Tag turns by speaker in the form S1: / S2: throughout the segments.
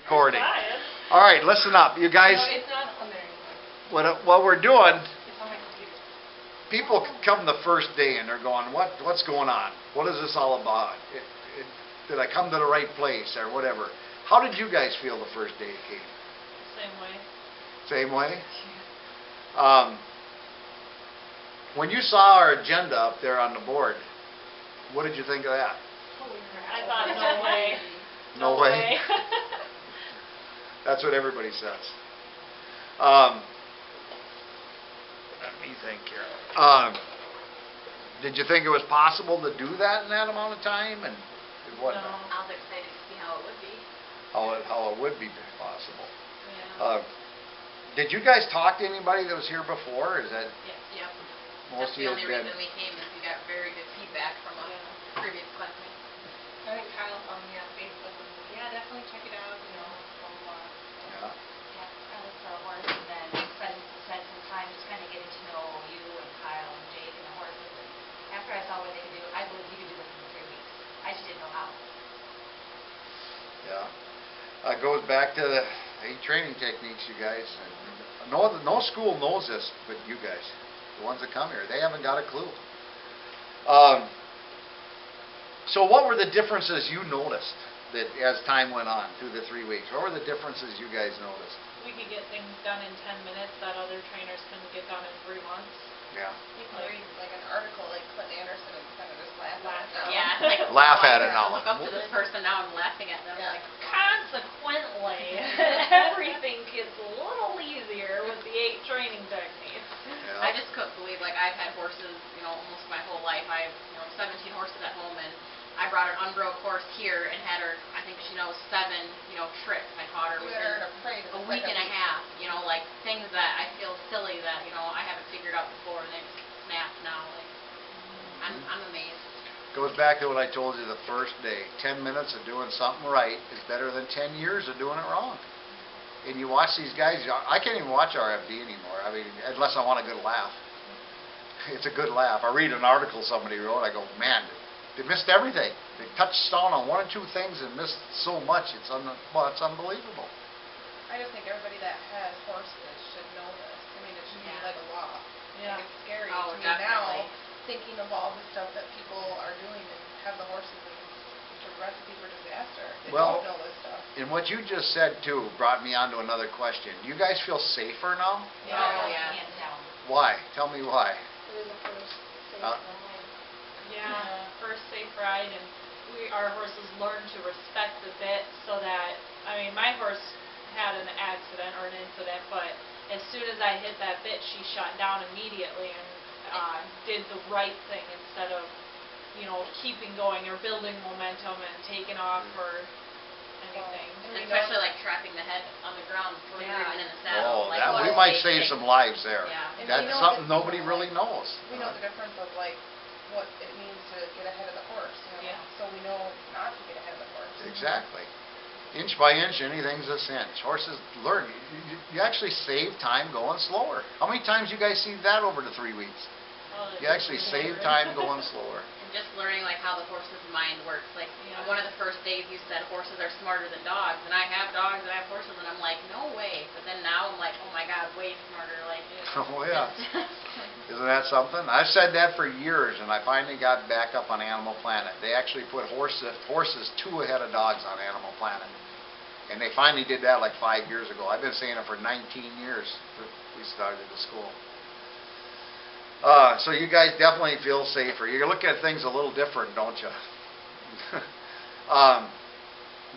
S1: recording. All right, listen up, you guys.
S2: No, it's not on there anymore.
S1: What we're doing,
S2: It's on my computer.
S1: people come the first day and they're going, what's going on? What is this all about? Did I come to the right place or whatever? How did you guys feel the first day it came?
S3: Same way.
S1: Same way? When you saw our agenda up there on the board, what did you think of that?
S2: Holy crap.
S3: I thought, no way.
S1: No way. That's what everybody says. Let me think here. Did you think it was possible to do that in that amount of time? And it wasn't.
S3: No.
S4: I was excited to see how it would be.
S1: How it would be possible.
S3: Yeah.
S1: Did you guys talk to anybody that was here before? Is that
S4: Yep.
S1: most
S4: That's
S1: of
S4: the
S1: you
S4: only
S1: been?
S4: reason we came is we got very good feedback from a previous classmate.
S2: I think Kyle found me on Facebook and said, yeah, definitely check it out, you know, blah, blah, blah.
S1: Yeah.
S5: Yeah, I looked for a horse and then spent some time just kind of getting to know you and Kyle and Jake and the horses. And after I saw what they could do, I believe you could do this in 3 weeks. I just didn't know how.
S1: Yeah. It goes back to the training techniques, you guys. No school knows this but you guys. The ones that come here, they haven't got a clue. So what were the differences you noticed that as time went on through the 3 weeks? What were the differences you guys noticed?
S3: We could get things done in 10 minutes that other trainers couldn't get done in 3 months.
S1: Yeah.
S2: You can read like an article like Clinton Anderson and kind of just laugh at it now.
S4: Yeah, it's like
S1: Laugh at it
S4: I
S1: now.
S4: look up to this person now and laughing at them
S2: Yeah.
S4: like,
S3: Consequently, everything gets a little easier with the 8 training techniques.
S1: Yeah.
S4: I just couldn't believe, like, I've had horses, you know, almost my whole life. I have, 17 horses at home, and I brought an unbroke horse here and had her, I think she knows 7, tricks. I taught her
S2: You
S4: within
S2: had her afraid of
S4: a
S2: the
S4: week and a
S2: second
S4: half, like things that I feel silly that, I haven't figured out before, and they just snap now. Like, I'm amazed.
S1: Goes back to what I told you the first day. 10 minutes of doing something right is better than 10 years of doing it wrong. And you watch these guys, I can't even watch RFD anymore. I mean, unless I want a good laugh. It's a good laugh. I read an article somebody wrote, I go, man, they missed everything. They touched down on 1 or 2 things and missed so much. It's unbelievable.
S2: I just think everybody that has horses should know this. I mean, it should be like a law.
S3: Yeah.
S2: Like, it's scary
S4: Oh,
S2: to me
S4: definitely.
S2: now, thinking of all the stuff that people are doing and have the horses and it's a recipe for disaster. They
S1: Well,
S2: don't know this stuff.
S1: And what you just said, too, brought me on to another question. Do you guys feel safer now?
S4: Yeah.
S5: Oh,
S4: Yeah.
S5: hands down.
S1: Why? Tell me why.
S2: It was the first safe
S1: Uh,
S2: ride.
S3: Yeah, first safe ride, and our horses learned to respect the bit so that, my horse had an accident or an incident, but as soon as I hit that bit, she shut down immediately and did the right thing instead of, keeping going or building momentum and taking off or anything.
S2: And
S4: Especially like trapping the head on the ground before you're even in the saddle.
S1: Oh,
S4: like,
S1: that,
S4: what
S1: we
S4: a
S1: might
S4: safe
S1: save
S4: thing.
S1: some lives there.
S4: Yeah.
S2: And we
S1: That's
S2: know
S1: something
S2: that,
S1: nobody really knows.
S2: We know the difference of like what it means to get ahead of the horse,
S3: Yeah.
S2: So we know not to get ahead of the horse.
S1: Exactly. Inch by inch, anything's a cinch. Horses learn. You actually save time going slower. How many times you guys see that over the 3 weeks?
S3: Oh,
S1: You actually save time going slower.
S4: And just learning like how the horse's mind works. Like
S3: Yeah.
S4: one of the first days you said horses are smarter than dogs, and I have dogs and I have horses, and I'm like, no way. But then now I'm like, oh my god, way smarter. Like,
S1: Oh, yeah. Isn't that something? I've said that for years, and I finally got back up on Animal Planet. They actually put horses 2 ahead of dogs on Animal Planet. And they finally did that like 5 years ago. I've been saying it for 19 years that we started the school. So you guys definitely feel safer. You look at things a little different, don't you?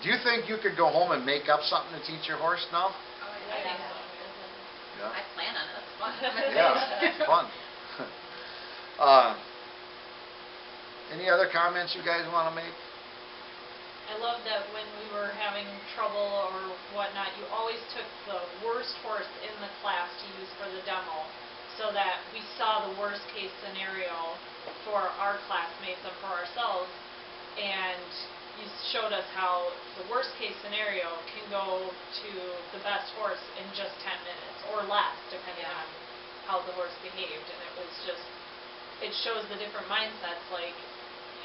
S1: Do you think you could go home and make up something to teach your horse now?
S4: oh, I think so.
S1: Yeah.
S4: I plan on it. It's fun.
S1: Yeah, it's fun. Any other comments you guys want to make?
S3: I love that when we were having trouble or whatnot, you always took the worst horse in the class to use for the demo so that we saw the worst case scenario for our classmates and for ourselves, and you showed us how the worst case scenario can go to the best horse in just 10 minutes or less depending on how the horse behaved, and it shows the different mindsets. Like,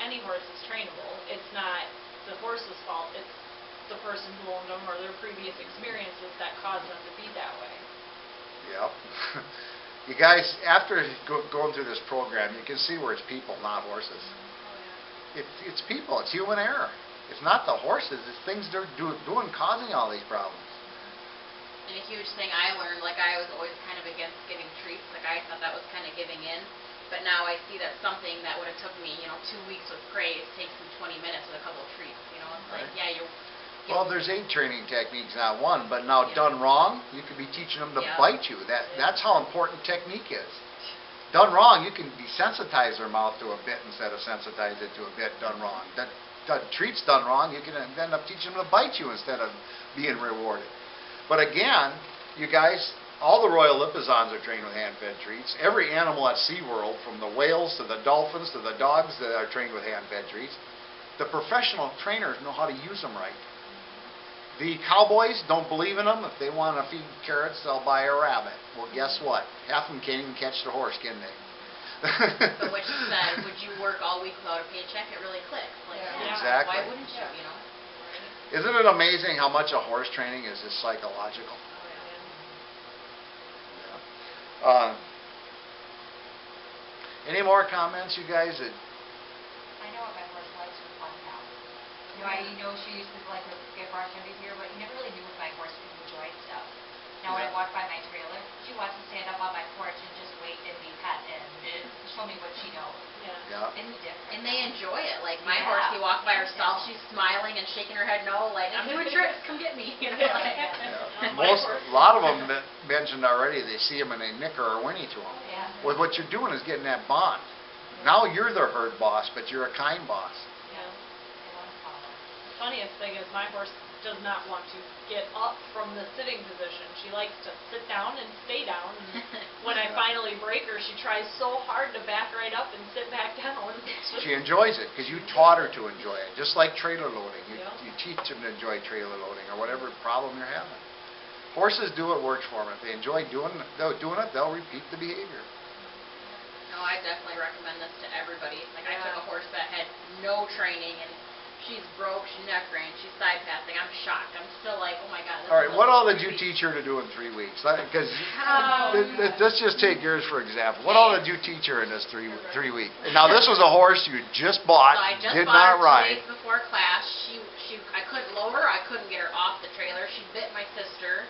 S3: any horse is trainable. It's not the horse's fault, it's the person who owned them or their previous experiences that caused them to be that way.
S1: Yep. You guys, after going through this program, you can see where it's people, not horses. It's people. It's human error. It's not the horses. It's things they're doing causing all these problems.
S4: And a huge thing I learned, like I was always kind of against giving treats. Like I thought that was kind of giving in. But now I see that something that would have took me, 2 weeks with praise takes me 20 minutes with a couple of treats. It's like,
S1: Right.
S4: yeah, you're...
S1: Well, there's 8 training techniques, not one, but now done wrong, you could be teaching them to
S4: Yeah.
S1: bite you. That's how important technique is. Done wrong, you can desensitize their mouth to a bit instead of sensitize it to a bit done wrong. Treats done wrong, you can end up teaching them to bite you instead of being rewarded. But again, you guys, all the Royal Lipizans are trained with hand-fed treats. Every animal at SeaWorld, from the whales to the dolphins to the dogs, that are trained with hand-fed treats. The professional trainers know how to use them right. The cowboys don't believe in them. If they want to feed carrots, they'll buy a rabbit. Well, guess what? Half of them can't even catch the horse, can they?
S4: But what you said, would you work all week without a paycheck? It really clicks. Like,
S2: Yeah.
S1: Exactly.
S4: Why wouldn't you,
S1: Isn't it amazing how much of horse training is just psychological? Yeah. Any more comments, you guys?
S5: I know what my horse likes for fun now. She used to like to get brushed under here, but you never really knew if my horse enjoyed stuff. Now when I walk by my trailer, she wants to stand up on my porch and just wait and be pet and show me what she knows.
S1: Yeah.
S5: It's different.
S4: And they enjoy it. Like my
S5: Yeah.
S4: horse, you walk by
S5: Yeah.
S4: herself, she's smiling and shaking her head no, like I'm doing tricks, come get me. Like,
S1: Yeah. A lot of them mentioned already, they see them and they nicker or whinny to them.
S5: Yeah.
S1: Well, what you're doing is getting that bond. Now you're the herd boss, but you're a kind boss.
S3: Yeah.
S5: They want to follow.
S3: The funniest thing is my horse does not want to get up from the sitting position. She likes to sit down and stay down. And when I finally break her, she tries so hard to back right up and sit back down.
S1: She enjoys it because you taught her to enjoy it, just like trailer loading.
S3: Yeah.
S1: You teach them to enjoy trailer loading or whatever problem you're having. Horses do what works for them. If they enjoy doing it, they'll repeat the behavior.
S4: No, I definitely recommend this to everybody. Like I took a horse that had no training and she's broke, she's neck range, she's side passing. I'm shocked. I'm still like, oh my God.
S1: All right, what all did you teach her to do in 3 weeks? Because let's just take yours for example. What all did you teach her in this 3 week? Now this was a horse you just bought,
S4: So I just
S1: did
S4: bought
S1: not
S4: her 2
S1: ride.
S4: days before class. I couldn't load her. I couldn't get her off the trailer. She bit my sister.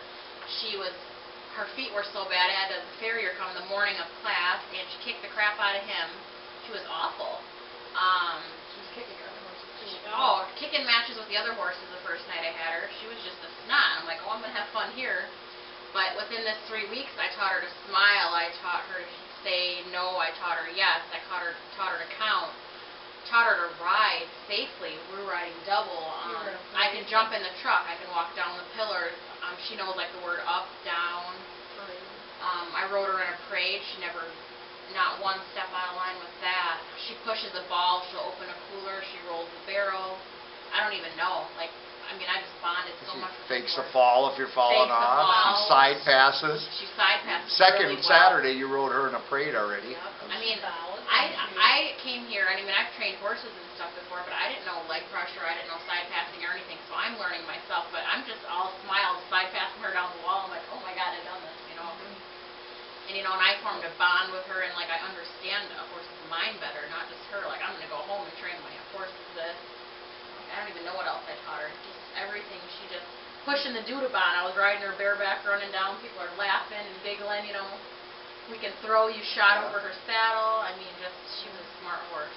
S4: Her feet were so bad. I had the farrier come the morning of class, and she kicked the crap out of him. She was awful.
S2: She was kicking her other horses too.
S4: Kicking matches with the other horses the first night I had her. She was just a snot. I'm like, oh, I'm gonna have fun here. But within this 3 weeks, I taught her to smile. I taught her to say no. I taught her yes. I taught her to count. Taught her to ride safely. We were riding double. I can jump in the truck. I can walk down the pillars. She knows like the word up, down. I rode her in a parade. She never, not one step out of line with that. She pushes a ball. She'll open a cooler. She rolls the barrel. I don't even know. I just bonded so much with
S1: Fakes
S4: this
S1: a
S4: horse.
S1: fall if you're falling
S4: Fakes a
S1: off.
S4: fall.
S1: She side passes.
S4: She side passes
S1: Second
S4: really well.
S1: Saturday, you rode her in a parade already.
S4: Yep. I came here, I've trained horses and stuff before, but I didn't know leg pressure, I didn't know side passing or anything, so I'm learning myself, but I'm just all smiles, side passing her down the wall. I'm like, oh my God, I've done this, And, and I formed a bond with her, and, I understand a horse's mind better, not just her. I'm going to go home and train my horse this. I don't even know what else I taught her. Just everything. She just pushing the Dudabon. I was riding her bareback, running down. People are laughing and giggling, We can throw you shot over her saddle. She was a smart horse.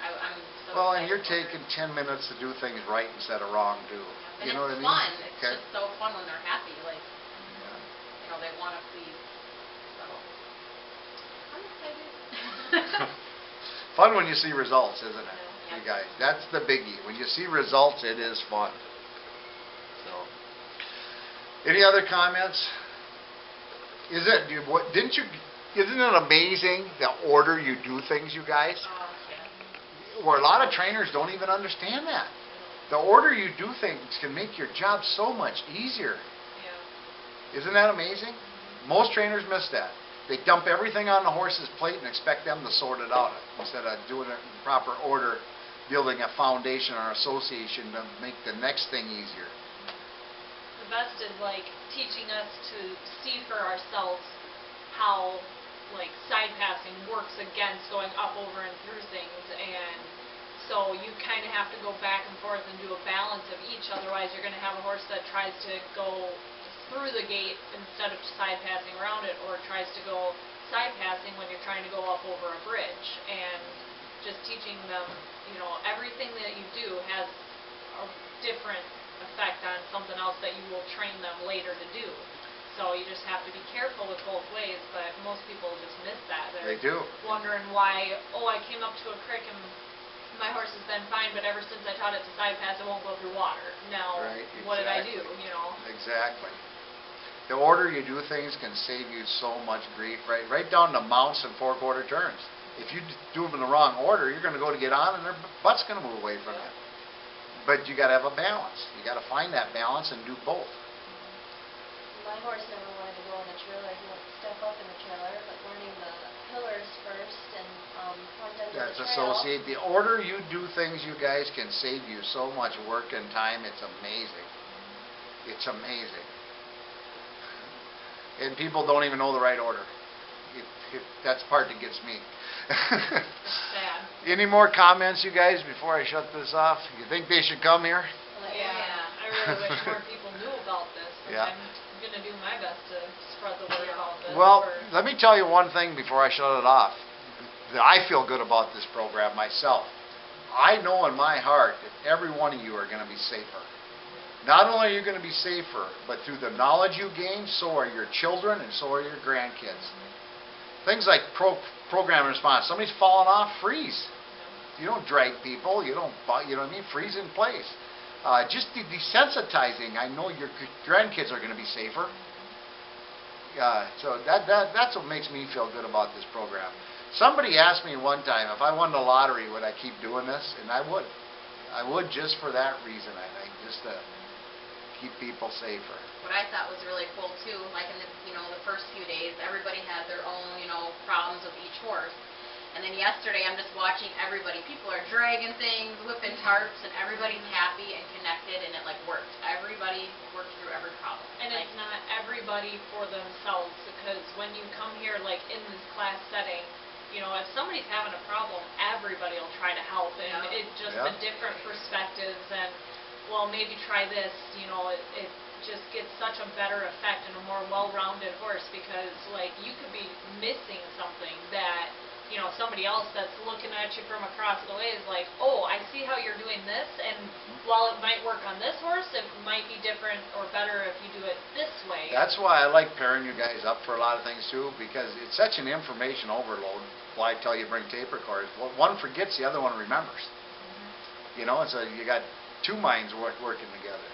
S4: I'm so
S1: Well, and
S4: excited
S1: you're
S4: for her.
S1: taking 10 minutes to do things right instead of wrong, too.
S4: And
S1: You know
S4: it's
S1: what I mean?
S4: fun. It's
S1: Okay.
S4: just so fun when they're happy.
S1: Yeah.
S4: They want to please. So, I'm excited.
S1: Fun when you see results, isn't it?
S4: Yeah.
S1: You guys, that's the biggie. When you see results, it is fun. So, any other comments? Isn't it amazing the order you do things, you guys? Where a lot of trainers don't even understand that. The order you do things can make your job so much easier. Isn't that amazing? Most trainers miss that. They dump everything on the horse's plate and expect them to sort it out instead of doing it in proper order. building a foundation or association to make the next thing easier.
S3: The best is like teaching us to see for ourselves how like side passing works against going up, over, and through things, and so you kind of have to go back and forth and do a balance of each, otherwise you're going to have a horse that tries to go through the gate instead of side passing around it, or tries to go side passing when you're trying to go up over a bridge. And just teaching them, you know, everything that you do has a different effect on something else that you will train them later to do. So you just have to be careful with both ways, but most people just miss that.
S1: They do.
S3: Wondering why, oh, I came up to a creek and my horse has been fine, but ever since I taught it to side pass, it won't go through water. Now,
S1: Right,
S3: what did I do,
S1: exactly.
S3: you know?
S1: Exactly. The order you do things can save you so much grief, right down to mounts and 4/4 turns. If you do them in the wrong order, you're going to go to get on and their butt's going to move away from you. But you got to have a balance. You got to find that balance and do both.
S6: My horse never wanted to go in the trailer. He went to step up in the trailer, but learning the pillars first and front end of
S1: That's
S6: the trail.
S1: associate. The order you do things, you guys, can save you so much work and time. It's amazing. It's amazing. And people don't even know the right order. That's the part that gets me.
S3: It's sad.
S1: Any more comments, you guys, before I shut this off? You think they should come here?
S3: Yeah, I really wish more people knew about this. And
S1: Yeah.
S3: I'm going to do my best to spread the word about this.
S1: Well,
S3: for-
S1: let me tell you one thing before I shut it off. That I feel good about this program myself. I know in my heart that every one of you are going to be safer. Not only are you going to be safer, but through the knowledge you gain, so are your children and so are your grandkids. Things like program response. Somebody's falling off, freeze. You don't drag people. You don't, you know what I mean? Freeze in place. Just the desensitizing. I know your grandkids are going to be safer. So that's what makes me feel good about this program. Somebody asked me one time if I won the lottery, would I keep doing this? And I would. I would, just for that reason, I think, just to keep people safer.
S4: What I thought was really cool too, like in the, the first few days, everybody had their own, problems with each horse. And then yesterday, I'm just watching everybody. People are dragging things, whipping tarps, and everybody's happy and connected, and it like worked. Everybody worked through every problem.
S3: And
S4: like,
S3: it's not everybody for themselves, because when you come here, like in this class setting, if somebody's having a problem, everybody will try to help, and
S4: Yeah.
S3: it's just
S1: Yeah.
S3: the different perspectives, and, well, maybe try this, it just gets such a better effect and a more well-rounded horse, because, like, you could be missing something that, somebody else that's looking at you from across the way is like, oh, I see how you're doing this, and while it might work on this horse, it might be different or better if you do it this way.
S1: That's why I like pairing you guys up for a lot of things too, because it's such an information overload. Why I tell you bring tape recorders. One forgets, the other one remembers. And so you got two minds working together.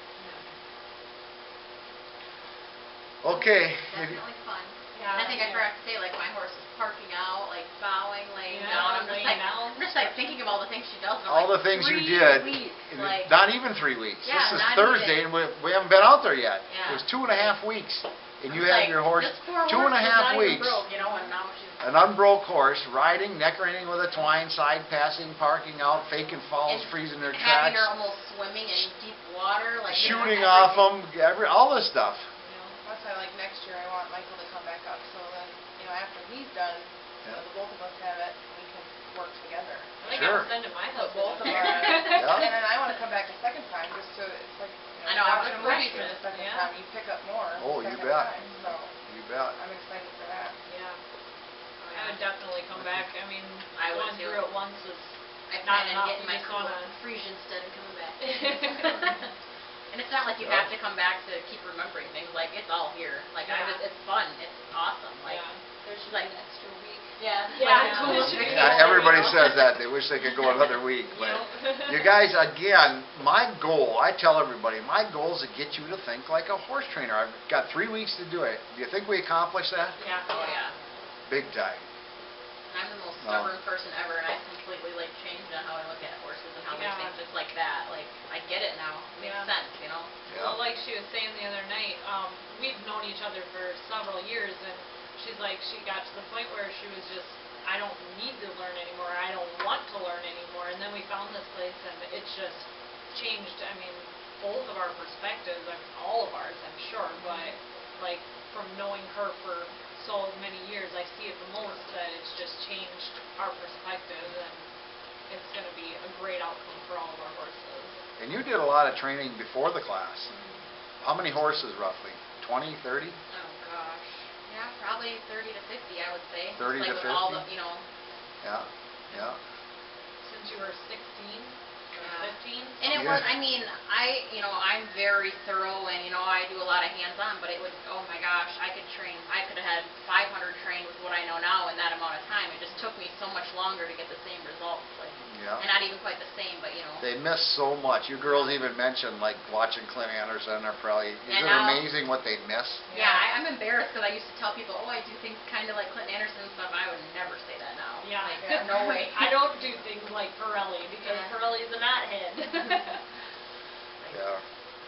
S1: Okay.
S4: definitely fun.
S3: Yeah,
S4: I think I forgot to say, like, my horse is parking out, like, bowing, laying
S3: Yeah,
S4: down.
S3: laying down.
S4: I'm just like thinking of all the things she does. And I'm
S1: All
S4: like,
S1: the things you
S4: 3
S1: did,
S4: weeks,
S1: in
S4: like,
S1: not even 3 weeks.
S4: Yeah,
S1: This is
S4: not
S1: Thursday,
S4: even.
S1: and we haven't been out there yet.
S4: Yeah.
S1: It was 2.5 weeks, and you
S4: it's
S1: had
S4: like,
S1: your horse
S4: this poor
S1: 2.5
S4: horse is not even
S1: weeks.
S4: broke, and now she's
S1: An unbroke horse, riding, neck reining with a twine, side passing, parking out, faking falls,
S4: And
S1: freezing their
S4: having
S1: tracks,
S4: her almost swimming in deep water, like
S1: shooting off them, all this stuff.
S2: That's why, like, next year I want Michael to come back up, so then, after he's done, so
S1: Yeah.
S2: the both of us have it, we can work together.
S3: I think
S1: Sure.
S3: I'm sending my
S2: Put
S3: husband.
S2: both of
S3: up
S2: our,
S3: there.
S1: Yeah.
S2: and then I want to come back a second time, just to, it's like,
S4: I know, I
S2: watching a
S4: would
S2: movie for the
S3: practice,
S2: second
S3: yeah.
S2: time, you pick up more
S1: Oh,
S2: the
S1: you
S2: second
S1: bet.
S2: time, so
S1: You bet.
S2: I'm excited for that.
S3: Yeah. I would definitely come back. I mean,
S4: I would
S3: going
S4: too.
S3: through it once is
S4: I
S3: not
S4: plan on
S3: enough.
S4: getting
S3: You
S4: my
S3: just
S4: cool
S3: wanna-
S4: Frisian stud and coming back. And it's not like you have to come back to keep remembering things. Like, it's all here. Like,
S3: Yeah.
S4: it's fun. It's awesome. Like,
S3: Yeah.
S6: There should
S4: like-
S6: be an extra week.
S4: yeah.
S3: Yeah,
S4: like, cool.
S3: it should be
S1: Yeah, everybody says that. They wish they could go another week. But you guys, again, my goal, I tell everybody, my goal is to get you to think like a horse trainer. I've got 3 weeks to do it. Do you think we accomplished that?
S3: Yeah.
S4: Oh, yeah.
S1: Big time.
S4: I'm the most
S1: No.
S4: stubborn person ever, and I completely, like, changed on how I look at horses and how
S3: Yeah.
S4: they think just like that. Like, I get it now. It makes
S3: Yeah.
S4: sense.
S1: Yeah.
S3: Well, like she was saying the other night, we've known each other for several years, and she's like, she got to the point where she was just I don't need to learn anymore, I don't want to learn anymore. And then we found this place and it's just changed, I mean, both of our perspectives, I mean, all of ours, I'm sure, but like from knowing her for so many years, I see it the most that it's just changed our perspective, and it's going to be a great outcome for all of our horses.
S1: And you did a lot of training before the class. How many horses roughly? 20, 30?
S4: Oh, gosh. Yeah, probably 30 to 50, I would say.
S1: 30
S4: like
S1: to
S4: with all
S1: 50?
S4: the, you know.
S1: Yeah, yeah.
S3: Since you were 16 or
S4: Yeah.
S3: 15?
S4: And it was, I mean, I'm very thorough and, I do a lot of hands-on, but it would, oh my gosh, I could have had 500 trained with what I know now in that amount of time. It just took me so much longer to get the same results, like,
S1: Yeah.
S4: and not even quite the same, but,
S1: They miss so much. You girls even mentioned like watching Clint Anderson or probably. Isn't it amazing what they miss?
S4: Yeah, I'm embarrassed because I used to tell people, oh, I do things kind of like Clint Anderson and stuff. I would never say that now.
S3: Yeah.
S4: Like, no way.
S3: I don't do things like Pirelli because
S4: Yeah.
S3: Pirelli's a knothead.
S1: Yeah.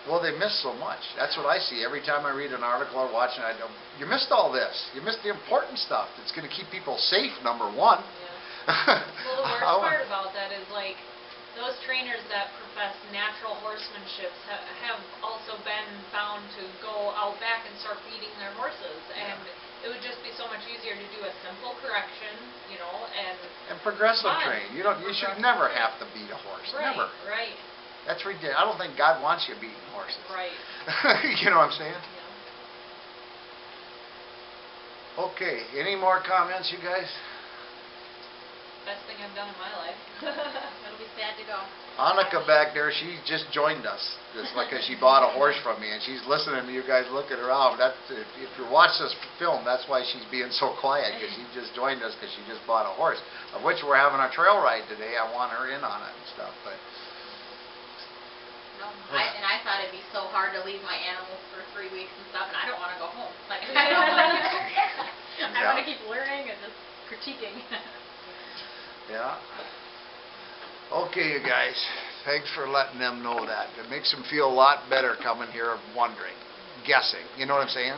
S1: Well, they miss so much. That's what I see every time I read an article or watch it. I go, you missed all this. You missed the important stuff. That's going to keep people safe. Number one.
S3: Yeah. Well, the worst part about that is like those trainers that profess natural horsemanship have also been found to go out back and start beating their horses, and it would just be so much easier to do a simple correction, and
S1: progressive
S3: fun.
S1: train. You should never have to beat a horse.
S3: Right,
S1: Never.
S3: right,
S1: That's ridiculous. I don't think God wants you beating horses.
S3: right.
S1: You know what I'm saying?
S3: Yeah.
S1: Okay. Any more comments, you guys?
S3: Best thing I've done in my life.
S4: It'll be sad to go.
S1: Annika back there, she just joined us. Just like she bought a horse from me, and she's listening to you guys looking around. If you watch this film, that's why she's being so quiet, because she just joined us because she just bought a horse, of which we're having a trail ride today. I want her in on it and stuff, but.
S4: No, I thought it'd be so hard to leave my animals for 3 weeks and stuff, and I don't want to go home. Like, I don't want to. I want to keep learning and just critiquing.
S1: Yeah. Okay, you guys. Thanks for letting them know that. It makes them feel a lot better coming here wondering, guessing. You know what I'm saying?